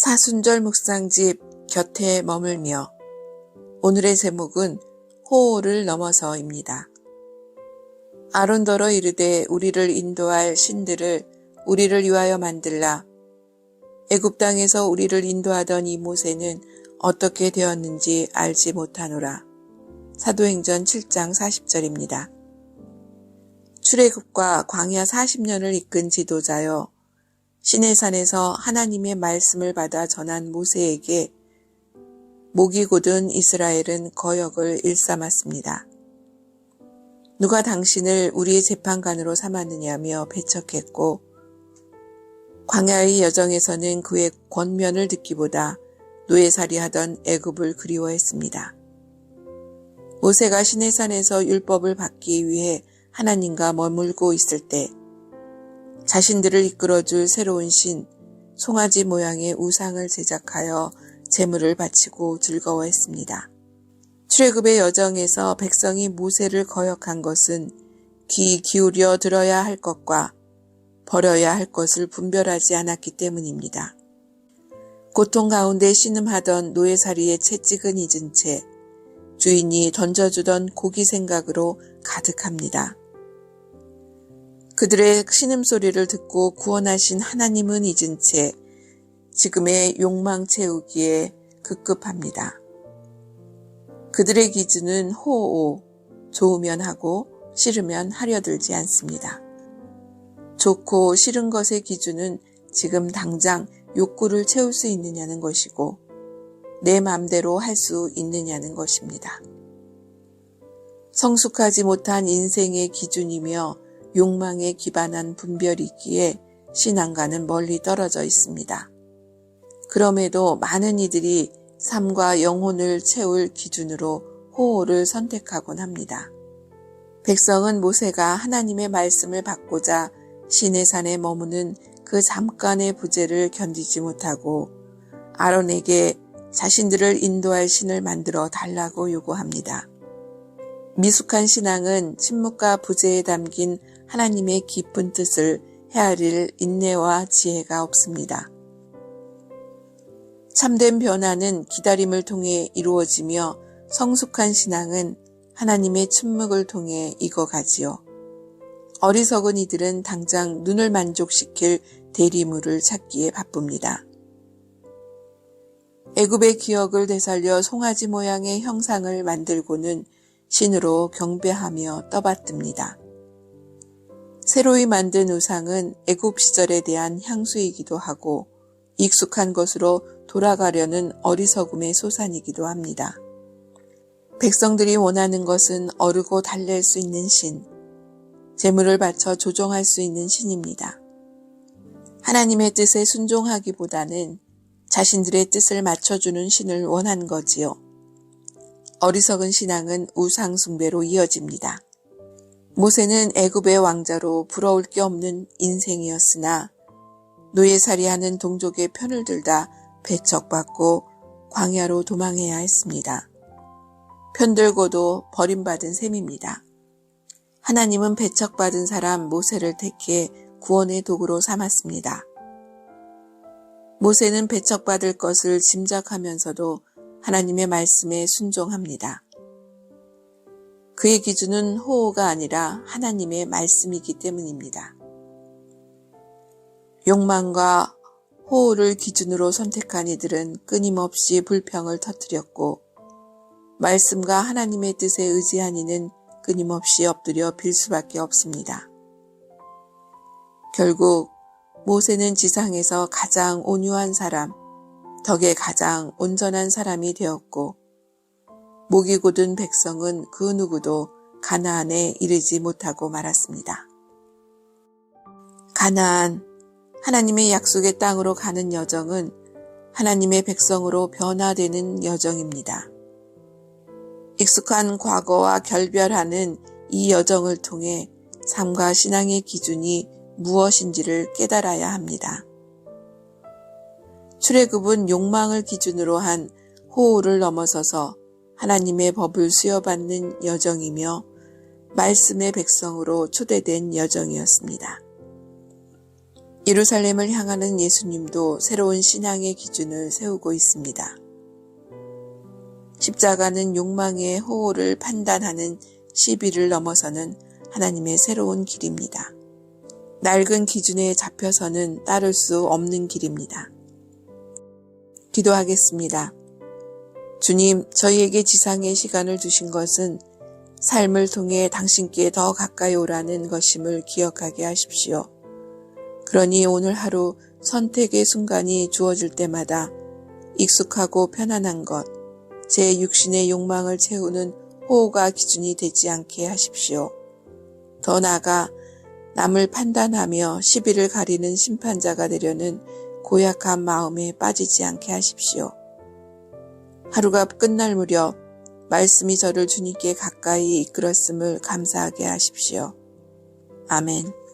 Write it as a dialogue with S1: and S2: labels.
S1: 사순절 묵상집 곁에 머물며 오늘의 제목은 호호를 넘어서입니다. 아론더러 이르되 우리를 인도할 신들을 우리를 위하여 만들라. 애굽 땅에서 우리를 인도하던 이 모세는 어떻게 되었는지 알지 못하노라. 사도행전 7장 40절입니다. 출애굽과 광야 40년을 이끈 지도자여 시내산에서 하나님의 말씀을 받아 전한 모세에게 목이 곧은 이스라엘은 거역을 일삼았습니다. 누가 당신을 우리의 재판관으로 삼았느냐며 배척했고 광야의 여정에서는 그의 권면을 듣기보다 노예살이하던 애굽을 그리워했습니다. 모세가 시내산에서 율법을 받기 위해 하나님과 머물고 있을 때 자신들을 이끌어줄 새로운 신, 송아지 모양의 우상을 제작하여 제물을 바치고 즐거워했습니다. 출애굽의 여정에서 백성이 모세를 거역한 것은 귀 기울여 들어야 할 것과 버려야 할 것을 분별하지 않았기 때문입니다. 고통 가운데 신음하던 노예살이의 채찍은 잊은 채 주인이 던져주던 고기 생각으로 가득합니다. 그들의 신음소리를 듣고 구원하신 하나님은 잊은 채 지금의 욕망 채우기에 급급합니다. 그들의 기준은 호호, 좋으면 하고 싫으면 하려 들지 않습니다. 좋고 싫은 것의 기준은 지금 당장 욕구를 채울 수 있느냐는 것이고 내 맘대로 할 수 있느냐는 것입니다. 성숙하지 못한 인생의 기준이며 욕망에 기반한 분별이기에 신앙과는 멀리 떨어져 있습니다. 그럼에도 많은 이들이 삶과 영혼을 채울 기준으로 호호를 선택하곤 합니다. 백성은 모세가 하나님의 말씀을 받고자 시내산에 머무는 그 잠깐의 부재를 견디지 못하고 아론에게 자신들을 인도할 신을 만들어 달라고 요구합니다. 미숙한 신앙은 침묵과 부재에 담긴 하나님의 깊은 뜻을 헤아릴 인내와 지혜가 없습니다. 참된 변화는 기다림을 통해 이루어지며 성숙한 신앙은 하나님의 침묵을 통해 익어가지요. 어리석은 이들은 당장 눈을 만족시킬 대리물을 찾기에 바쁩니다. 애굽의 기억을 되살려 송아지 모양의 형상을 만들고는 신으로 경배하며 떠받듭니다. 새로이 만든 우상은 애굽 시절에 대한 향수이기도 하고 익숙한 것으로 돌아가려는 어리석음의 소산이기도 합니다. 백성들이 원하는 것은 어르고 달랠 수 있는 신, 재물을 바쳐 조종할 수 있는 신입니다. 하나님의 뜻에 순종하기보다는 자신들의 뜻을 맞춰주는 신을 원한 거지요. 어리석은 신앙은 우상 숭배로 이어집니다. 모세는 애굽의 왕자로 부러울 게 없는 인생이었으나 노예살이하는 동족의 편을 들다 배척받고 광야로 도망해야 했습니다. 편들고도 버림받은 셈입니다. 하나님은 배척받은 사람 모세를 택해 구원의 도구로 삼았습니다. 모세는 배척받을 것을 짐작하면서도 하나님의 말씀에 순종합니다. 그의 기준은 호호가 아니라 하나님의 말씀이기 때문입니다. 욕망과 호호를 기준으로 선택한 이들은 끊임없이 불평을 터뜨렸고 말씀과 하나님의 뜻에 의지한 이는 끊임없이 엎드려 빌 수밖에 없습니다. 결국 모세는 지상에서 가장 온유한 사람, 덕에 가장 온전한 사람이 되었고 목이 곧은 백성은 그 누구도 가나안에 이르지 못하고 말았습니다. 가나안, 하나님의 약속의 땅으로 가는 여정은 하나님의 백성으로 변화되는 여정입니다. 익숙한 과거와 결별하는 이 여정을 통해 삶과 신앙의 기준이 무엇인지를 깨달아야 합니다. 출애굽은 욕망을 기준으로 한 호호를 넘어서서 하나님의 법을 수여받는 여정이며 말씀의 백성으로 초대된 여정이었습니다. 예루살렘을 향하는 예수님도 새로운 신앙의 기준을 세우고 있습니다. 십자가는 욕망의 호호를 판단하는 시비를 넘어서는 하나님의 새로운 길입니다. 낡은 기준에 잡혀서는 따를 수 없는 길입니다. 기도하겠습니다. 주님, 저희에게 지상의 시간을 주신 것은 삶을 통해 당신께 더 가까이 오라는 것임을 기억하게 하십시오. 그러니 오늘 하루 선택의 순간이 주어질 때마다 익숙하고 편안한 것, 제 육신의 욕망을 채우는 호호가 기준이 되지 않게 하십시오. 더 나아가 남을 판단하며 시비를 가리는 심판자가 되려는 고약한 마음에 빠지지 않게 하십시오. 하루가 끝날 무렵 말씀이 저를 주님께 가까이 이끌었음을 감사하게 하십시오. 아멘.